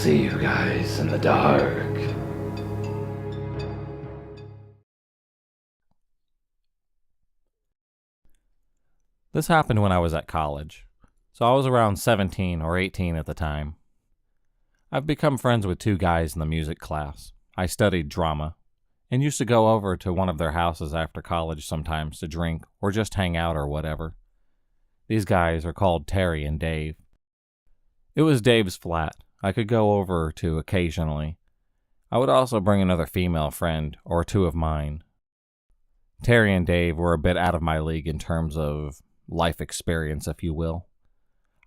see you guys in the dark. This happened when I was at college, so I was around 17 or 18 at the time. I've become friends with two guys in the music class. I studied drama, and used to go over to one of their houses after college sometimes to drink or just hang out or whatever. These guys are called Terry and Dave. It was Dave's flat I could go over to occasionally. I would also bring another female friend or two of mine. Terry and Dave were a bit out of my league in terms of life experience, if you will.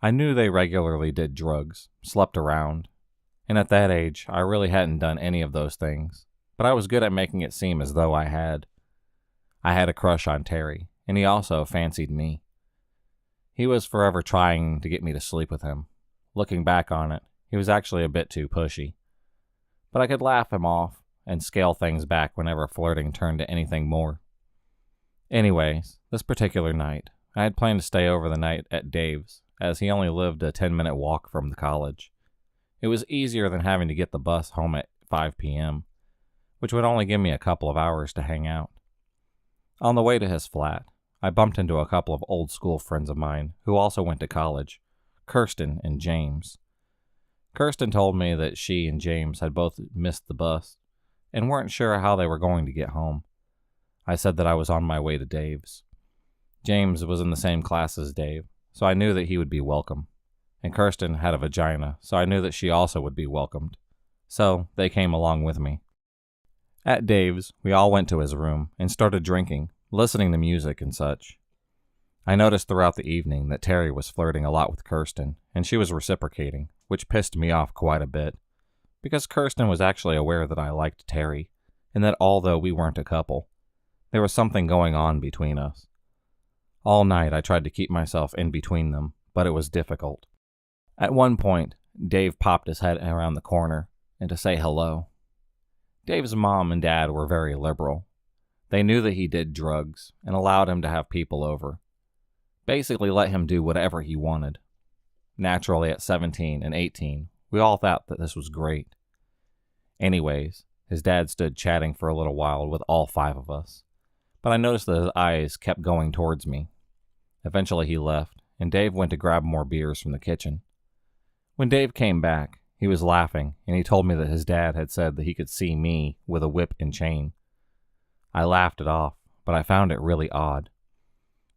I knew they regularly did drugs, slept around, and at that age, I really hadn't done any of those things, but I was good at making it seem as though I had. I had a crush on Terry, and he also fancied me. He was forever trying to get me to sleep with him. Looking back on it, he was actually a bit too pushy. But I could laugh him off and scale things back whenever flirting turned to anything more. Anyways, this particular night, I had planned to stay over the night at Dave's, as he only lived a 10-minute walk from the college. It was easier than having to get the bus home at 5 p.m., which would only give me a couple of hours to hang out. On the way to his flat, I bumped into a couple of old school friends of mine who also went to college, Kirsten and James. Kirsten told me that she and James had both missed the bus and weren't sure how they were going to get home. I said that I was on my way to Dave's. James was in the same class as Dave, so I knew that he would be welcome. And Kirsten had a vagina, so I knew that she also would be welcomed. So they came along with me. At Dave's, we all went to his room and started drinking, listening to music and such. I noticed throughout the evening that Terry was flirting a lot with Kirsten, and she was reciprocating, which pissed me off quite a bit, because Kirsten was actually aware that I liked Terry, and that although we weren't a couple, there was something going on between us. All night I tried to keep myself in between them, but it was difficult. At one point, Dave popped his head around the corner and to say hello. Dave's mom and dad were very liberal. They knew that he did drugs and allowed him to have people over. Basically let him do whatever he wanted. Naturally, at 17 and 18, we all thought that this was great. Anyways, his dad stood chatting for a little while with all 5 of us, but I noticed that his eyes kept going towards me. Eventually he left, and Dave went to grab more beers from the kitchen. When Dave came back, he was laughing, and he told me that his dad had said that he could see me with a whip and chain. I laughed it off, but I found it really odd.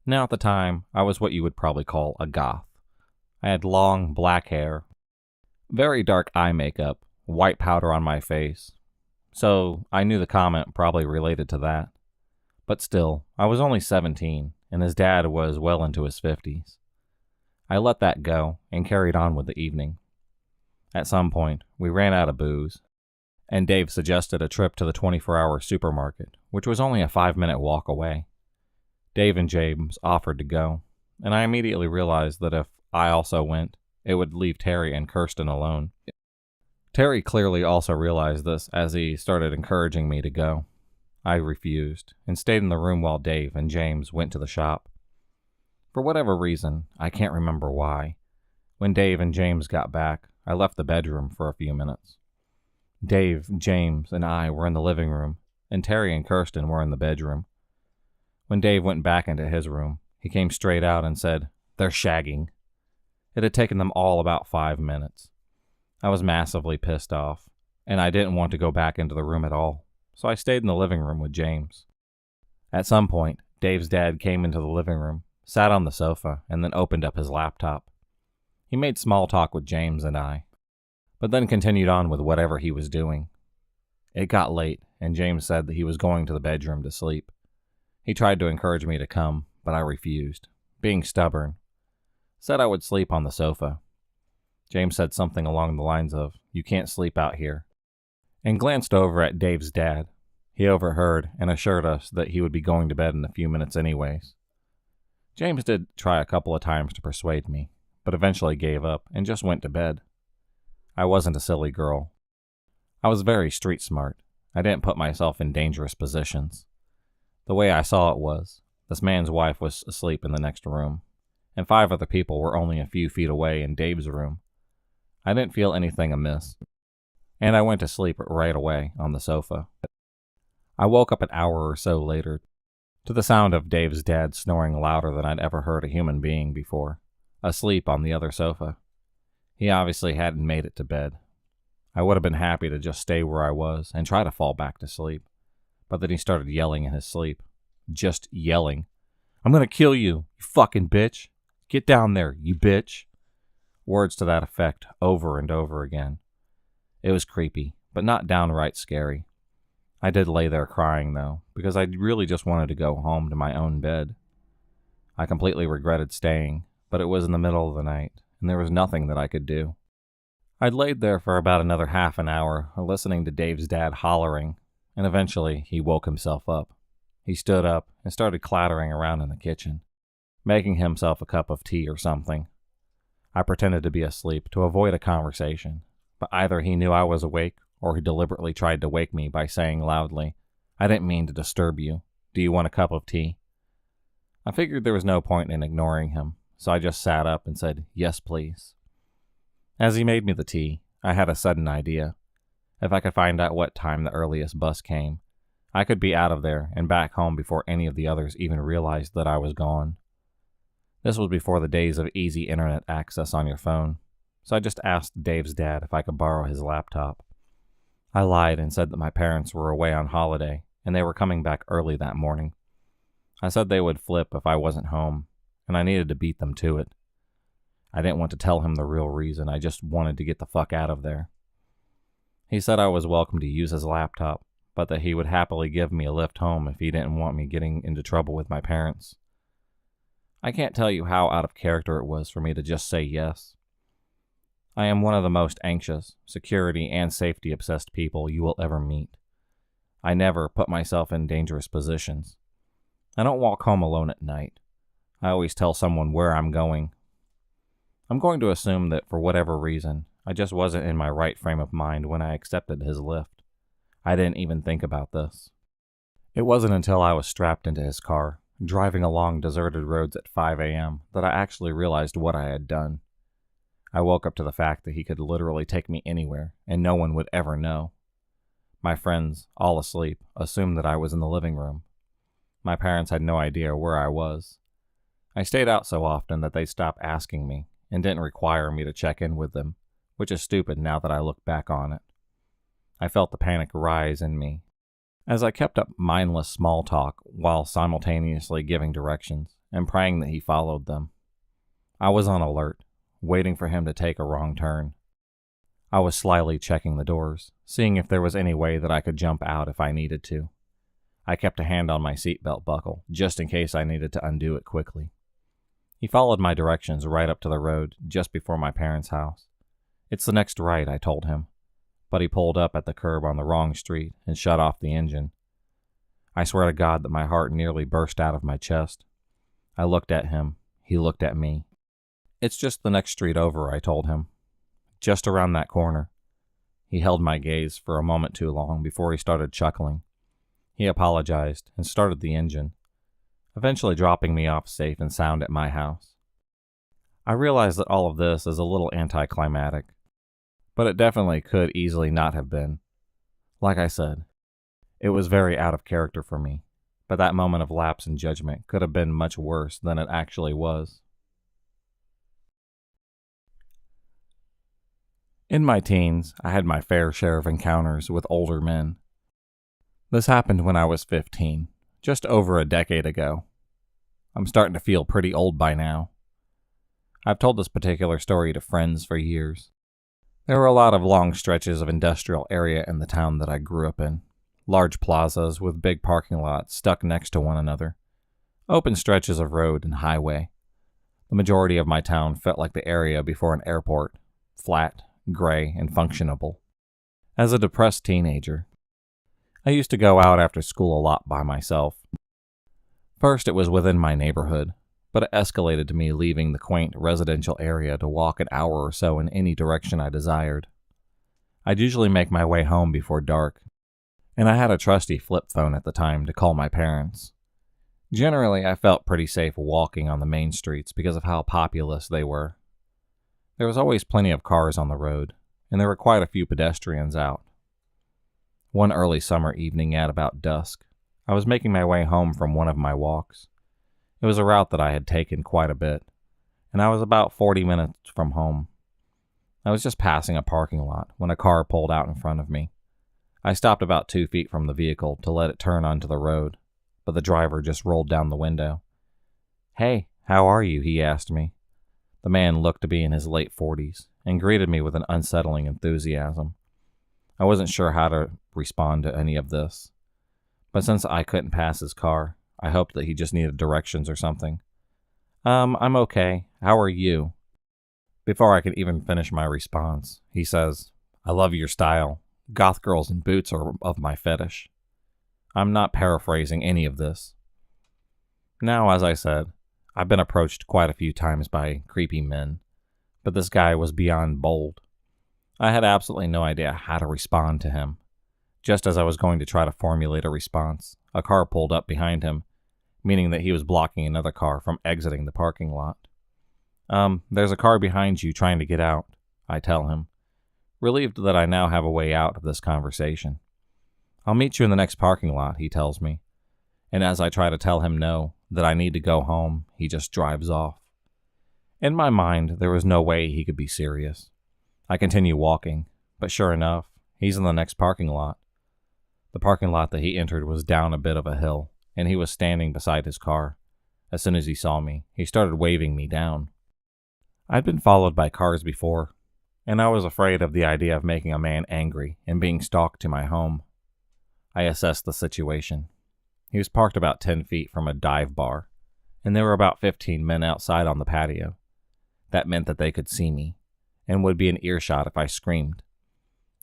Now at the time, I was what you would probably call a goth. I had long, black hair, very dark eye makeup, white powder on my face, so I knew the comment probably related to that. But still, I was only 17, and his dad was well into his 50s. I let that go and carried on with the evening. At some point, we ran out of booze, and Dave suggested a trip to the 24-hour supermarket, which was only a 5-minute walk away. Dave and James offered to go, and I immediately realized that if I also went, it would leave Terry and Kirsten alone. Terry clearly also realized this as he started encouraging me to go. I refused and stayed in the room while Dave and James went to the shop. For whatever reason, I can't remember why, when Dave and James got back, I left the bedroom for a few minutes. Dave, James, and I were in the living room, and Terry and Kirsten were in the bedroom. When Dave went back into his room, he came straight out and said, "They're shagging." It had taken them all about 5 minutes. I was massively pissed off, and I didn't want to go back into the room at all, so I stayed in the living room with James. At some point, Dave's dad came into the living room, sat on the sofa, and then opened up his laptop. He made small talk with James and I, but then continued on with whatever he was doing. It got late, and James said that he was going to the bedroom to sleep. He tried to encourage me to come, but I refused, being stubborn. Said I would sleep on the sofa. James said something along the lines of, "You can't sleep out here," and glanced over at Dave's dad. He overheard and assured us that he would be going to bed in a few minutes anyways. James did try a couple of times to persuade me, but eventually gave up and just went to bed. I wasn't a silly girl. I was very street smart. I didn't put myself in dangerous positions. The way I saw it was, this man's wife was asleep in the next room, and 5 other people were only a few feet away in Dave's room. I didn't feel anything amiss, and I went to sleep right away on the sofa. I woke up an hour or so later to the sound of Dave's dad snoring louder than I'd ever heard a human being before, asleep on the other sofa. He obviously hadn't made it to bed. I would have been happy to just stay where I was and try to fall back to sleep, but then he started yelling in his sleep. Just yelling. "I'm gonna kill you, you fucking bitch. Get down there, you bitch." Words to that effect over and over again. It was creepy, but not downright scary. I did lay there crying, though, because I really just wanted to go home to my own bed. I completely regretted staying, but it was in the middle of the night, and there was nothing that I could do. I'd laid there for about another half an hour, listening to Dave's dad hollering, and eventually he woke himself up. He stood up and started clattering around in the kitchen, making himself a cup of tea or something. I pretended to be asleep to avoid a conversation, but either he knew I was awake or he deliberately tried to wake me by saying loudly, "I didn't mean to disturb you. Do you want a cup of tea?" I figured there was no point in ignoring him, so I just sat up and said, "Yes, please." As he made me the tea, I had a sudden idea. If I could find out what time the earliest bus came, I could be out of there and back home before any of the others even realized that I was gone. This was before the days of easy internet access on your phone, so I just asked Dave's dad if I could borrow his laptop. I lied and said that my parents were away on holiday and they were coming back early that morning. I said they would flip if I wasn't home, and I needed to beat them to it. I didn't want to tell him the real reason, I just wanted to get the fuck out of there. He said I was welcome to use his laptop, but that he would happily give me a lift home if he didn't want me getting into trouble with my parents. I can't tell you how out of character it was for me to just say yes. I am one of the most anxious, security, and safety-obsessed people you will ever meet. I never put myself in dangerous positions. I don't walk home alone at night. I always tell someone where I'm going. I'm going to assume that for whatever reason, I just wasn't in my right frame of mind when I accepted his lift. I didn't even think about this. It wasn't until I was strapped into his car, driving along deserted roads at 5 a.m., that I actually realized what I had done. I woke up to the fact that he could literally take me anywhere, and no one would ever know. My friends, all asleep, assumed that I was in the living room. My parents had no idea where I was. I stayed out so often that they stopped asking me, and didn't require me to check in with them, which is stupid now that I look back on it. I felt the panic rise in me, as I kept up mindless small talk while simultaneously giving directions, and praying that he followed them. I was on alert, waiting for him to take a wrong turn. I was slyly checking the doors, seeing if there was any way that I could jump out if I needed to. I kept a hand on my seatbelt buckle, just in case I needed to undo it quickly. He followed my directions right up to the road, just before my parents' house. "It's the next right," I told him, but he pulled up at the curb on the wrong street and shut off the engine. I swear to God that my heart nearly burst out of my chest. I looked at him. He looked at me. "It's just the next street over," I told him. "Just around that corner." He held my gaze for a moment too long before he started chuckling. He apologized and started the engine, eventually dropping me off safe and sound at my house. I realize that all of this is a little anticlimactic, but it definitely could easily not have been. Like I said, it was very out of character for me, but that moment of lapse in judgment could have been much worse than it actually was. In my teens, I had my fair share of encounters with older men. This happened when I was 15, just over a decade ago. I'm starting to feel pretty old by now. I've told this particular story to friends for years. There were a lot of long stretches of industrial area in the town that I grew up in. Large plazas with big parking lots stuck next to one another. Open stretches of road and highway. The majority of my town felt like the area before an airport. Flat, gray, and functionable. As a depressed teenager, I used to go out after school a lot by myself. First, it was within my neighborhood, but it escalated to me leaving the quaint residential area to walk an hour or so in any direction I desired. I'd usually make my way home before dark, and I had a trusty flip phone at the time to call my parents. Generally, I felt pretty safe walking on the main streets because of how populous they were. There was always plenty of cars on the road, and there were quite a few pedestrians out. One early summer evening at about dusk, I was making my way home from one of my walks. It was a route that I had taken quite a bit, and I was about 40 minutes from home. I was just passing a parking lot when a car pulled out in front of me. I stopped about 2 feet from the vehicle to let it turn onto the road, but the driver just rolled down the window. "Hey, how are you?" he asked me. The man looked to be in his late 40s and greeted me with an unsettling enthusiasm. I wasn't sure how to respond to any of this, but since I couldn't pass his car, I hoped that he just needed directions or something. I'm okay. How are you?" Before I could even finish my response, he says, "I love your style. Goth girls in boots are of my fetish." I'm not paraphrasing any of this. Now, as I said, I've been approached quite a few times by creepy men, but this guy was beyond bold. I had absolutely no idea how to respond to him. Just as I was going to try to formulate a response, a car pulled up behind him, meaning that he was blocking another car from exiting the parking lot. There's a car behind you trying to get out," I tell him, relieved that I now have a way out of this conversation. "I'll meet you in the next parking lot," he tells me, and as I try to tell him no, that I need to go home, he just drives off. In my mind, there was no way he could be serious. I continue walking, but sure enough, he's in the next parking lot. The parking lot that he entered was down a bit of a hill, and he was standing beside his car. As soon as he saw me, he started waving me down. I'd been followed by cars before, and I was afraid of the idea of making a man angry and being stalked to my home. I assessed the situation. He was parked about 10 feet from a dive bar, and there were about 15 men outside on the patio. That meant that they could see me, and would be in earshot if I screamed.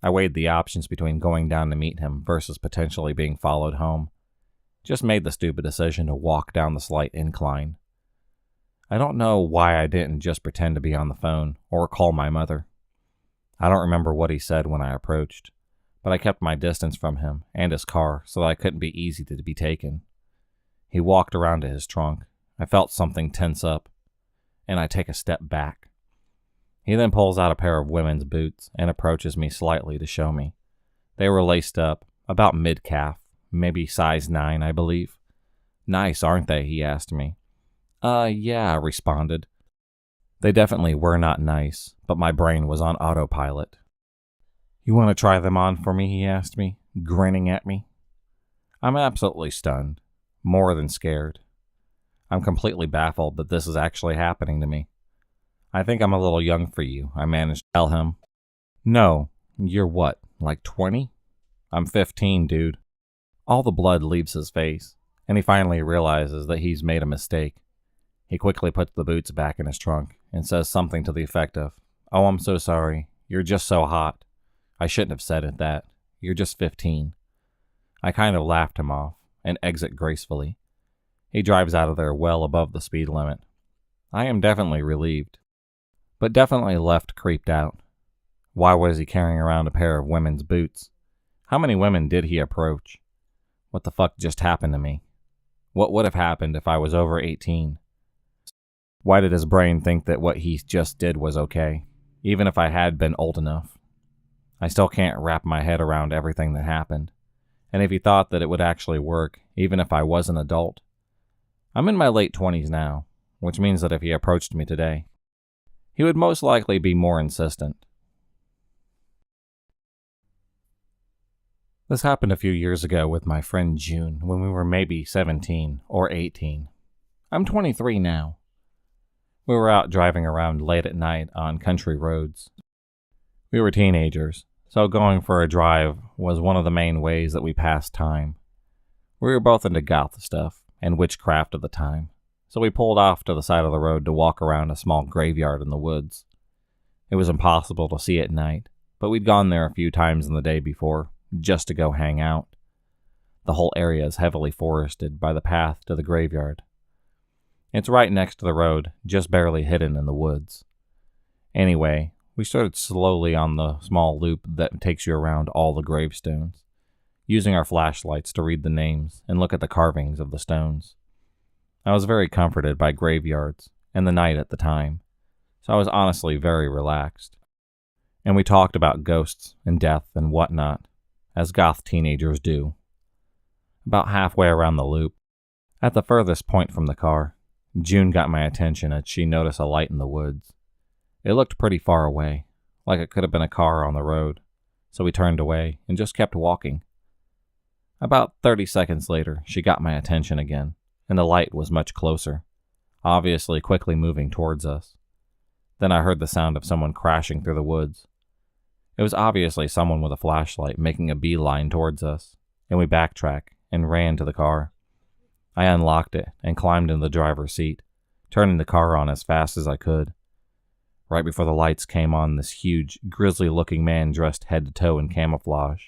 I weighed the options between going down to meet him versus potentially being followed home. Just made the stupid decision to walk down the slight incline. I don't know why I didn't just pretend to be on the phone or call my mother. I don't remember what he said when I approached, but I kept my distance from him and his car so that I couldn't be easy to be taken. He walked around to his trunk. I felt something tense up, and I take a step back. He then pulls out a pair of women's boots and approaches me slightly to show me. They were laced up, about mid-calf, maybe size 9, I believe. "Nice, aren't they?" he asked me. Yeah, I responded. They definitely were not nice, but my brain was on autopilot. "You want to try them on for me?" he asked me, grinning at me. I'm absolutely stunned, more than scared. I'm completely baffled that this is actually happening to me. "I think I'm a little young for you," I managed to tell him. "No, you're what, like 20? I'm 15, dude." All the blood leaves his face, and he finally realizes that he's made a mistake. He quickly puts the boots back in his trunk and says something to the effect of, "Oh, I'm so sorry. You're just so hot. I shouldn't have said it that. You're just 15. I kind of laughed him off and exit gracefully. He drives out of there well above the speed limit. I am definitely relieved, but definitely left creeped out. Why was he carrying around a pair of women's boots? How many women did he approach? What the fuck just happened to me? What would have happened if I was over 18? Why did his brain think that what he just did was okay, even if I had been old enough? I still can't wrap my head around everything that happened, and if he thought that it would actually work, even if I was an adult. I'm in my late 20s now, which means that if he approached me today, he would most likely be more insistent. This happened a few years ago with my friend June when we were maybe 17 or 18. I'm 23 now. We were out driving around late at night on country roads. We were teenagers, so going for a drive was one of the main ways that we passed time. We were both into goth stuff and witchcraft at the time, so we pulled off to the side of the road to walk around a small graveyard in the woods. It was impossible to see at night, but we'd gone there a few times in the day before, just to go hang out. The whole area is heavily forested by the path to the graveyard. It's right next to the road, just barely hidden in the woods. Anyway, we started slowly on the small loop that takes you around all the gravestones, using our flashlights to read the names and look at the carvings of the stones. I was very comforted by graveyards and the night at the time, so I was honestly very relaxed. And we talked about ghosts and death and whatnot, as goth teenagers do. About halfway around the loop, at the furthest point from the car, June got my attention as she noticed a light in the woods. It looked pretty far away, like it could have been a car on the road, so we turned away and just kept walking. About 30 seconds later, she got my attention again, and the light was much closer, obviously quickly moving towards us. Then I heard the sound of someone crashing through the woods. It was obviously someone with a flashlight making a beeline towards us, and we backtracked and ran to the car. I unlocked it and climbed into the driver's seat, turning the car on as fast as I could. Right before the lights came on, this huge, grisly-looking man dressed head to toe in camouflage,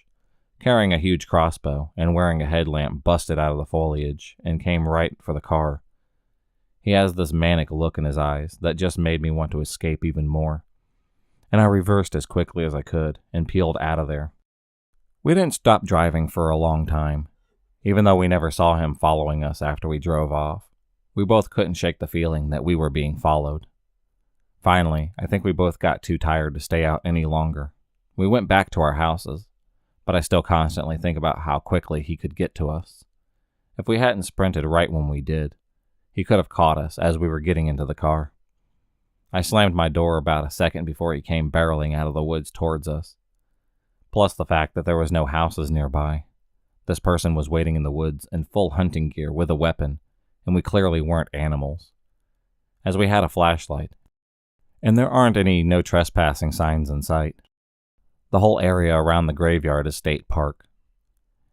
carrying a huge crossbow and wearing a headlamp busted out of the foliage, and came right for the car. He has this manic look in his eyes that just made me want to escape even more, and I reversed as quickly as I could and peeled out of there. We didn't stop driving for a long time, even though we never saw him following us after we drove off. We both couldn't shake the feeling that we were being followed. Finally, I think we both got too tired to stay out any longer. We went back to our houses, but I still constantly think about how quickly he could get to us. If we hadn't sprinted right when we did, he could have caught us as we were getting into the car. I slammed my door about a second before he came barreling out of the woods towards us. Plus the fact that there was no houses nearby. This person was waiting in the woods in full hunting gear with a weapon, and we clearly weren't animals. As we had a flashlight, and there aren't any no trespassing signs in sight. The whole area around the graveyard is state park.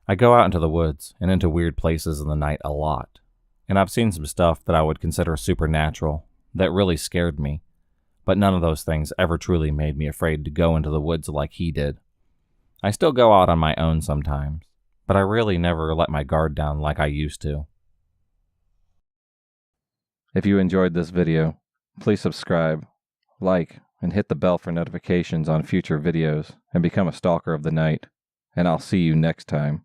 I go out into the woods and into weird places in the night a lot, and I've seen some stuff that I would consider supernatural that really scared me, but none of those things ever truly made me afraid to go into the woods like he did. I still go out on my own sometimes, but I really never let my guard down like I used to. If you enjoyed this video, please subscribe, like, and hit the bell for notifications on future videos, and become a stalker of the night. And I'll see you next time.